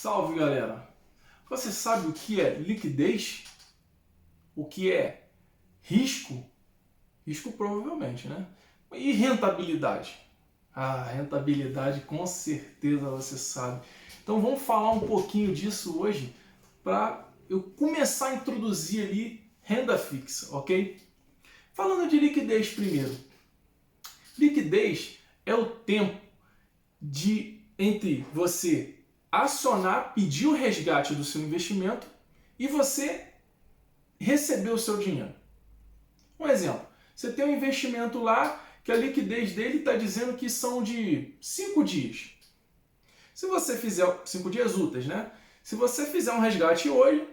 Salve, galera! Você sabe o que é liquidez? O que é risco? Risco provavelmente, né? E rentabilidade? Rentabilidade com certeza você sabe. Então vamos falar um pouquinho disso hoje para eu começar a introduzir ali renda fixa, ok? Falando de liquidez primeiro. Liquidez é o tempo entre você acionar, pedir o resgate do seu investimento e você receber o seu dinheiro. Um exemplo, você tem um investimento lá que a liquidez dele está dizendo que são de 5 dias. Se você fizer 5 dias úteis, né? Se você fizer um resgate hoje,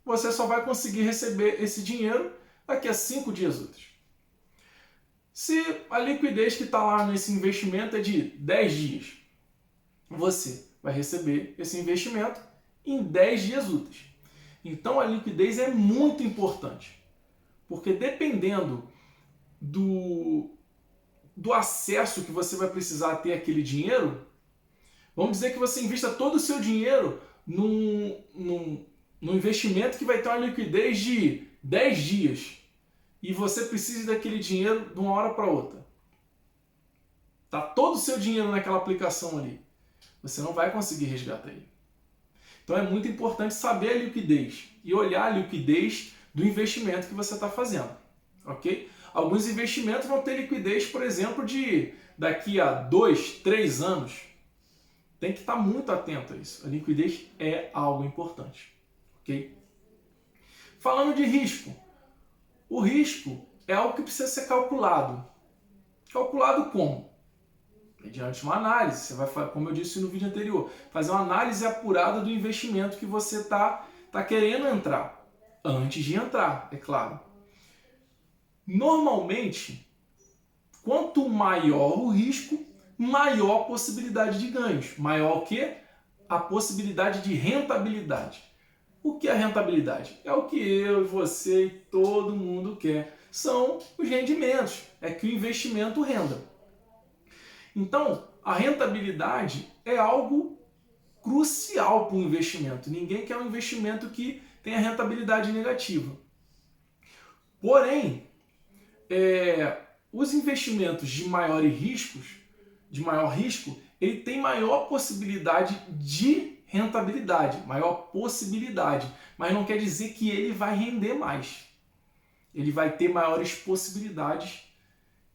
você só vai conseguir receber esse dinheiro daqui a 5 dias úteis. Se a liquidez que está lá nesse investimento é de 10 dias, você vai receber esse investimento em 10 dias úteis. Então a liquidez é muito importante, porque dependendo do acesso que você vai precisar ter àquele dinheiro, vamos dizer que você invista todo o seu dinheiro num investimento que vai ter uma liquidez de 10 dias e você precisa daquele dinheiro de uma hora para outra. Tá todo o seu dinheiro naquela aplicação ali. Você não vai conseguir resgatar ele. Então é muito importante saber a liquidez e olhar a liquidez do investimento que você está fazendo, ok? Alguns investimentos vão ter liquidez, por exemplo, de daqui a 2, 3 anos. Tem que estar muito atento a isso. A liquidez é algo importante, ok? Falando de risco, o risco é algo que precisa ser calculado. Calculado como? Mediante uma análise, você vai, como eu disse no vídeo anterior, fazer uma análise apurada do investimento que você está querendo entrar, antes de entrar, é claro. Normalmente, quanto maior o risco, maior a possibilidade de ganhos. Maior o quê? A possibilidade de rentabilidade. O que é rentabilidade? É o que eu, você e todo mundo quer. São os rendimentos. É que o investimento renda. Então, a rentabilidade é algo crucial para o investimento. Ninguém quer um investimento que tenha rentabilidade negativa. Porém, os investimentos de maior risco, ele tem maior possibilidade de rentabilidade, maior possibilidade, mas não quer dizer que ele vai render mais. Ele vai ter maiores possibilidades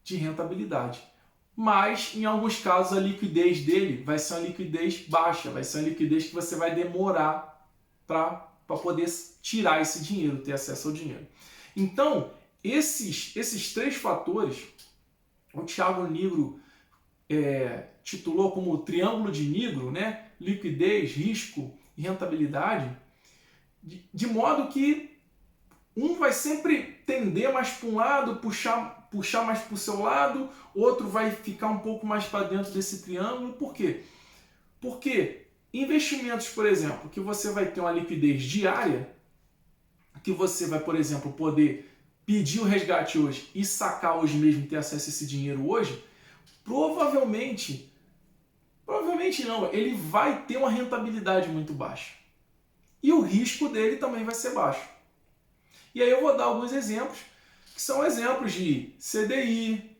de rentabilidade. Mas, em alguns casos, a liquidez dele vai ser uma liquidez baixa, vai ser uma liquidez que você vai demorar para poder tirar esse dinheiro, ter acesso ao dinheiro. Então, esses 3 fatores, o Thiago Nigro titulou como triângulo de Nigro, né? Liquidez, risco e rentabilidade, de modo que um vai sempre tender mais para um lado, puxar mais para o seu lado, outro vai ficar um pouco mais para dentro desse triângulo. Por quê? Porque investimentos, por exemplo, que você vai ter uma liquidez diária, que você vai, por exemplo, poder pedir o resgate hoje e sacar hoje mesmo, ter acesso a esse dinheiro hoje, provavelmente não, ele vai ter uma rentabilidade muito baixa. E o risco dele também vai ser baixo. E aí eu vou dar alguns exemplos, que são exemplos de CDI,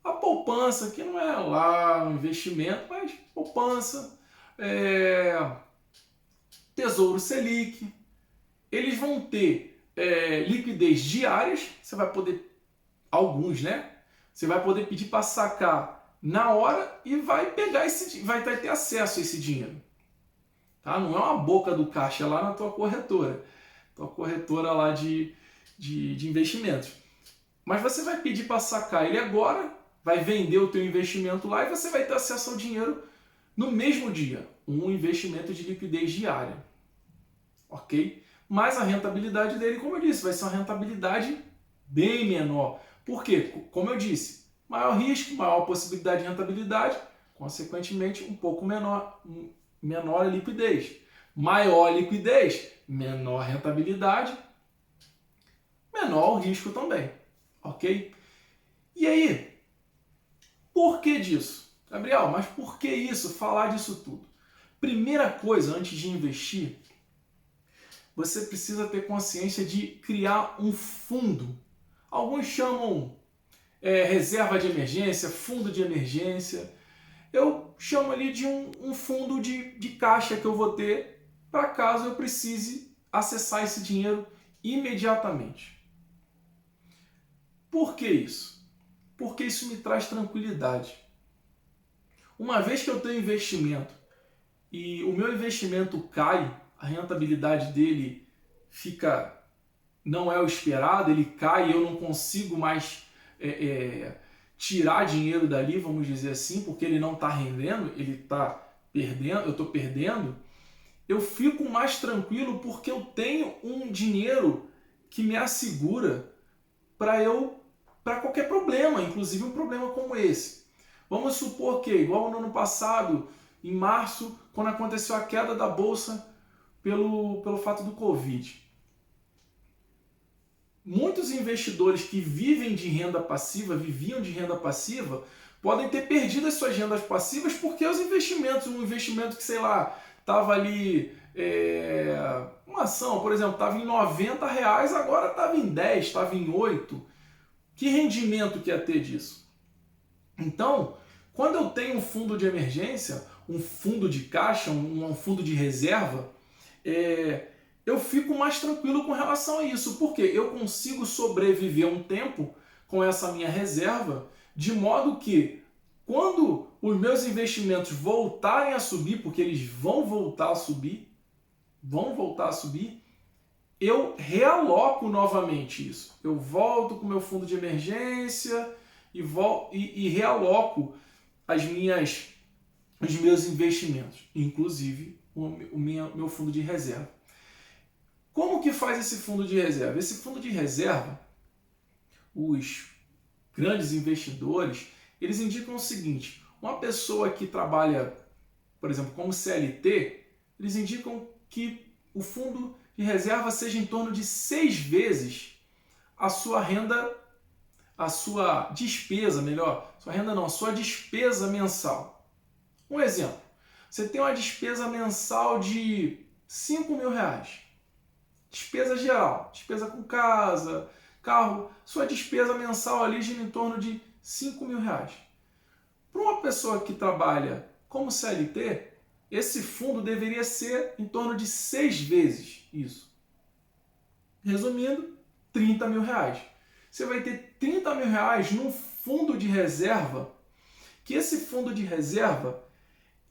a poupança, que não é lá um investimento, mas poupança, Tesouro Selic. Eles vão ter liquidez diárias, você vai poder, alguns, né? Você vai poder pedir para sacar na hora e vai ter acesso a esse dinheiro. Tá? Não é uma boca do caixa lá na tua corretora lá de investimentos. Mas você vai pedir para sacar ele agora, vai vender o teu investimento lá e você vai ter acesso ao dinheiro no mesmo dia. Um investimento de liquidez diária. Ok? Mas a rentabilidade dele, como eu disse, vai ser uma rentabilidade bem menor. Por quê? Como eu disse, maior risco, maior possibilidade de rentabilidade, consequentemente um pouco menor a liquidez. Maior liquidez, menor rentabilidade, menor o risco também, ok? E aí, por que disso? Gabriel, mas por que isso? Falar disso tudo? Primeira coisa, antes de investir, você precisa ter consciência de criar um fundo. Alguns chamam reserva de emergência, fundo de emergência. Eu chamo ali de um fundo de caixa que eu vou ter para caso eu precise acessar esse dinheiro imediatamente. Por que isso? Porque isso me traz tranquilidade. Uma vez que eu tenho investimento e o meu investimento cai, a rentabilidade dele não é o esperado, ele cai e eu não consigo mais tirar dinheiro dali, vamos dizer assim, porque ele não está rendendo, ele está perdendo, eu estou perdendo, eu fico mais tranquilo porque eu tenho um dinheiro que me assegura para qualquer problema, inclusive um problema como esse. Vamos supor que, igual no ano passado, em março, quando aconteceu a queda da Bolsa pelo fato do Covid. Muitos investidores que viviam de renda passiva, podem ter perdido as suas rendas passivas porque os investimentos, um investimento que, sei lá, estava ali, uma ação, por exemplo, estava em R$90, agora estava em 10, estava em 8. Que rendimento que ia ter disso? Então, quando eu tenho um fundo de emergência, um fundo de caixa, um fundo de reserva, eu fico mais tranquilo com relação a isso, porque eu consigo sobreviver um tempo com essa minha reserva, de modo que quando os meus investimentos voltarem a subir, porque eles vão voltar a subir, eu realoco novamente isso. Eu volto com o meu fundo de emergência e realoco os meus investimentos, inclusive o meu fundo de reserva. Como que faz esse fundo de reserva? Esse fundo de reserva, os grandes investidores, eles indicam o seguinte: uma pessoa que trabalha, por exemplo, como CLT, eles indicam que o fundo de reserva seja em torno de 6 vezes a sua renda, a sua despesa, a sua despesa mensal. Um exemplo, você tem uma despesa mensal de R$5.000, despesa geral, despesa com casa, carro, sua despesa mensal ali gira em torno de R$5.000. Para uma pessoa que trabalha como CLT, esse fundo deveria ser em torno de 6 vezes isso. Resumindo, R$30.000. Você vai ter R$30.000 num fundo de reserva, que esse fundo de reserva,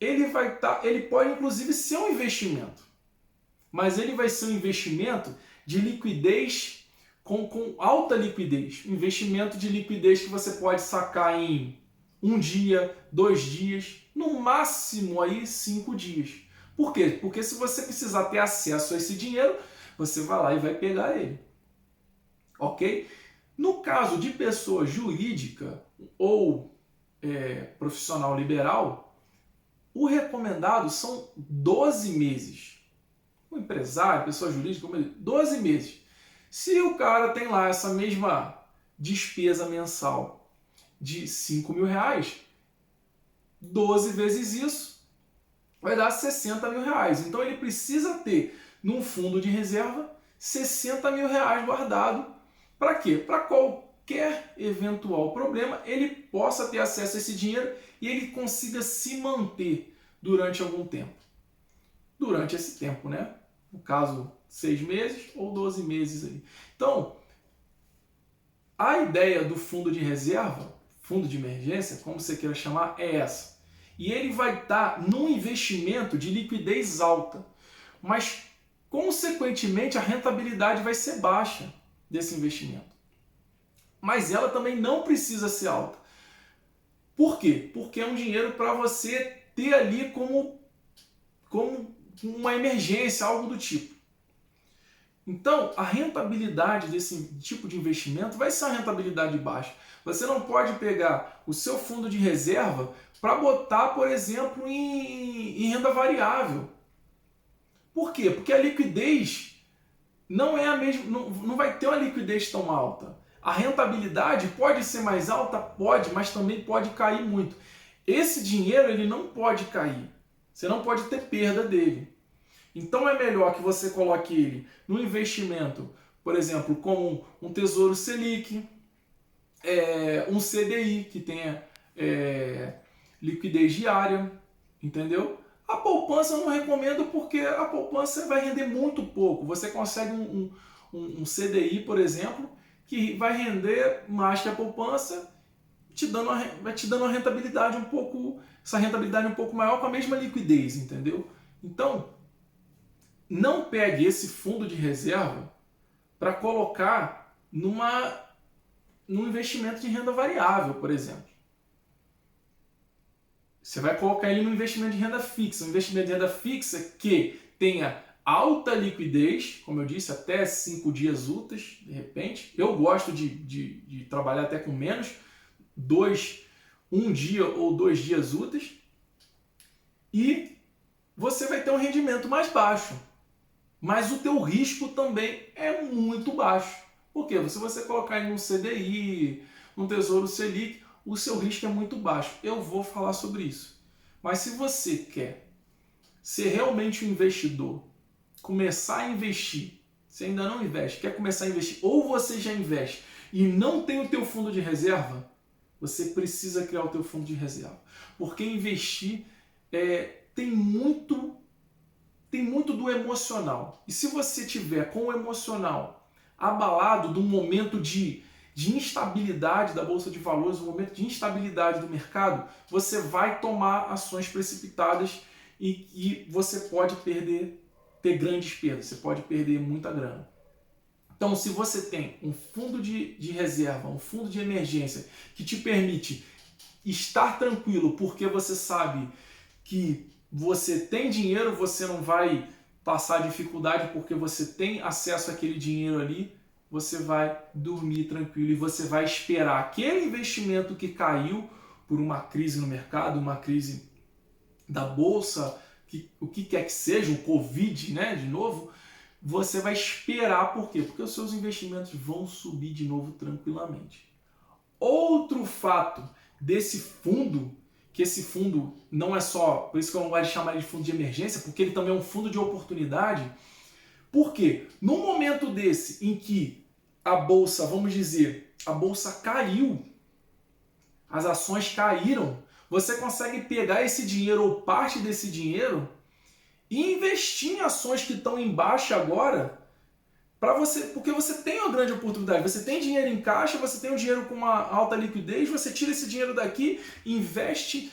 ele pode inclusive ser um investimento, mas ele vai ser um investimento de liquidez com alta liquidez, um investimento de liquidez que você pode sacar em 1 dia, 2 dias, no máximo aí 5 dias. Por quê? Porque se você precisar ter acesso a esse dinheiro, você vai lá e vai pegar ele. Ok? No caso de pessoa jurídica ou profissional liberal, o recomendado são 12 meses. O empresário, pessoa jurídica, 12 meses. Se o cara tem lá essa mesma despesa mensal de R$5.000, 12 vezes isso vai dar R$60.000. Então ele precisa ter num fundo de reserva R$60.000 guardado. Para quê? Para qualquer eventual problema ele possa ter acesso a esse dinheiro e ele consiga se manter durante algum tempo. Durante esse tempo, né? No caso, 6 meses ou 12 meses aí. Então, a ideia do fundo de reserva, fundo de emergência, como você queira chamar, é essa. E ele vai estar num investimento de liquidez alta, mas, consequentemente, a rentabilidade vai ser baixa desse investimento. Mas ela também não precisa ser alta. Por quê? Porque é um dinheiro para você ter ali como uma emergência, algo do tipo. Então, a rentabilidade desse tipo de investimento vai ser uma rentabilidade baixa. Você não pode pegar o seu fundo de reserva para botar, por exemplo, em renda variável. Por quê? Porque a liquidez não é a mesma, não vai ter uma liquidez tão alta. A rentabilidade pode ser mais alta? Pode, mas também pode cair muito. Esse dinheiro ele não pode cair. Você não pode ter perda dele. Então é melhor que você coloque ele no investimento, por exemplo, como um Tesouro Selic, um CDI que tenha liquidez diária, entendeu? A poupança eu não recomendo porque a poupança vai render muito pouco. Você consegue um CDI, por exemplo, que vai render mais que a poupança, vai te dando uma rentabilidade um pouco, essa rentabilidade um pouco maior com a mesma liquidez, entendeu? Então, não pegue esse fundo de reserva para colocar num investimento de renda variável, por exemplo. Você vai colocar ele no investimento de renda fixa. Um investimento de renda fixa que tenha alta liquidez, como eu disse, até 5 dias úteis, de repente. Eu gosto de trabalhar até com menos, 1 dia ou 2 dias úteis. E você vai ter um rendimento mais baixo. Mas o teu risco também é muito baixo. Por quê? Se você colocar em um CDI, um Tesouro Selic, o seu risco é muito baixo. Eu vou falar sobre isso. Mas se você quer ser realmente um investidor, começar a investir, você ainda não investe, quer começar a investir, ou você já investe e não tem o teu fundo de reserva, você precisa criar o teu fundo de reserva. Porque investir tem muito do emocional. E se você tiver com o emocional abalado de um momento de instabilidade da Bolsa de Valores, um momento de instabilidade do mercado, você vai tomar ações precipitadas e você pode ter grandes perdas, você pode perder muita grana. Então, se você tem um fundo de reserva, um fundo de emergência que te permite estar tranquilo porque você sabe que você tem dinheiro, você não vai passar dificuldade porque você tem acesso àquele dinheiro ali, você vai dormir tranquilo e você vai esperar aquele investimento que caiu por uma crise no mercado, uma crise da bolsa, o que quer que seja, um Covid, né, de novo, você vai esperar, por quê? Porque os seus investimentos vão subir de novo tranquilamente. Outro fato desse fundo, que esse fundo não é só, por isso que eu não gosto de chamar ele de fundo de emergência, porque ele também é um fundo de oportunidade. Por quê? No momento desse em que a bolsa, vamos dizer, a bolsa caiu, as ações caíram, você consegue pegar esse dinheiro ou parte desse dinheiro e investir em ações que estão em baixa agora, porque você tem uma grande oportunidade, você tem dinheiro em caixa, você tem um dinheiro com uma alta liquidez, você tira esse dinheiro daqui, investe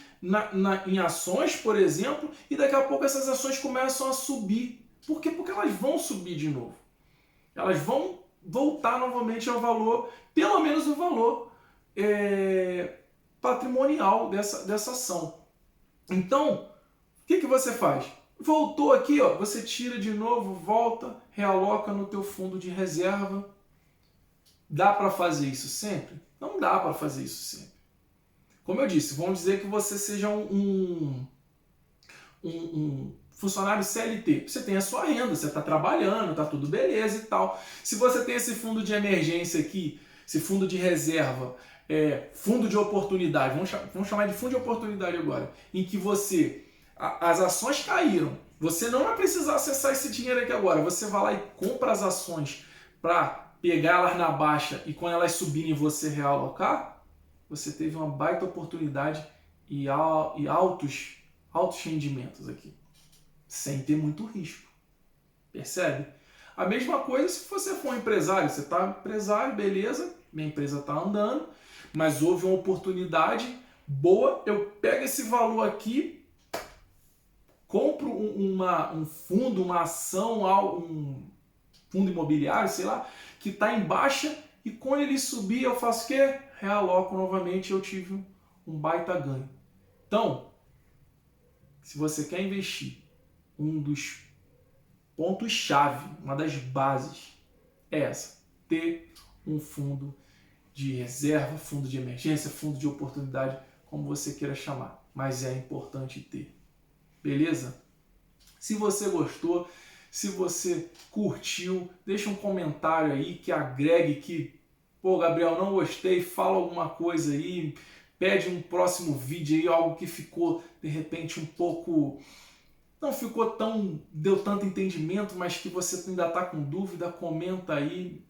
em ações, por exemplo, e daqui a pouco essas ações começam a subir. Por quê? Porque elas vão subir de novo. Elas vão voltar novamente ao valor, pelo menos o valor patrimonial dessa ação. Então, o que você faz? Voltou aqui, ó, você tira de novo, volta, realoca no teu fundo de reserva. Dá para fazer isso sempre? Não dá para fazer isso sempre. Como eu disse, vamos dizer que você seja um funcionário CLT. Você tem a sua renda, você está trabalhando, está tudo beleza e tal. Se você tem esse fundo de emergência aqui, esse fundo de reserva, fundo de oportunidade, vamos chamar de fundo de oportunidade agora, em que as ações caíram, você não vai precisar acessar esse dinheiro aqui agora, você vai lá e compra as ações para pegar elas na baixa e quando elas subirem você realocar, você teve uma baita oportunidade e altos rendimentos aqui, sem ter muito risco. Percebe? A mesma coisa se você for um empresário, você está empresário, beleza, minha empresa está andando, mas houve uma oportunidade boa, eu pego esse valor aqui, compro um fundo, uma ação, um fundo imobiliário, sei lá, que está em baixa e quando ele subir eu faço o quê? Realoco novamente e eu tive um baita ganho. Então, se você quer investir, um dos pontos-chave, uma das bases é essa, ter um fundo de reserva, fundo de emergência, fundo de oportunidade, como você queira chamar, mas é importante ter. Beleza? Se você gostou, se você curtiu, deixa um comentário aí que agregue, que, pô, Gabriel, não gostei, fala alguma coisa aí, pede um próximo vídeo aí, algo que ficou, de repente, um pouco não ficou tão, deu tanto entendimento, mas que você ainda está com dúvida, comenta aí,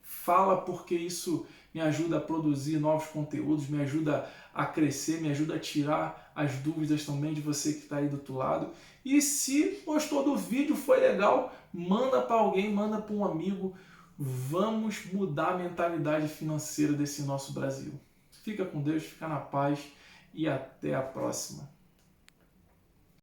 fala, porque isso me ajuda a produzir novos conteúdos, me ajuda a crescer, me ajuda a tirar as dúvidas também de você que está aí do outro lado. E se gostou do vídeo, foi legal, manda para alguém, manda para um amigo. Vamos mudar a mentalidade financeira desse nosso Brasil. Fica com Deus, fica na paz e até a próxima.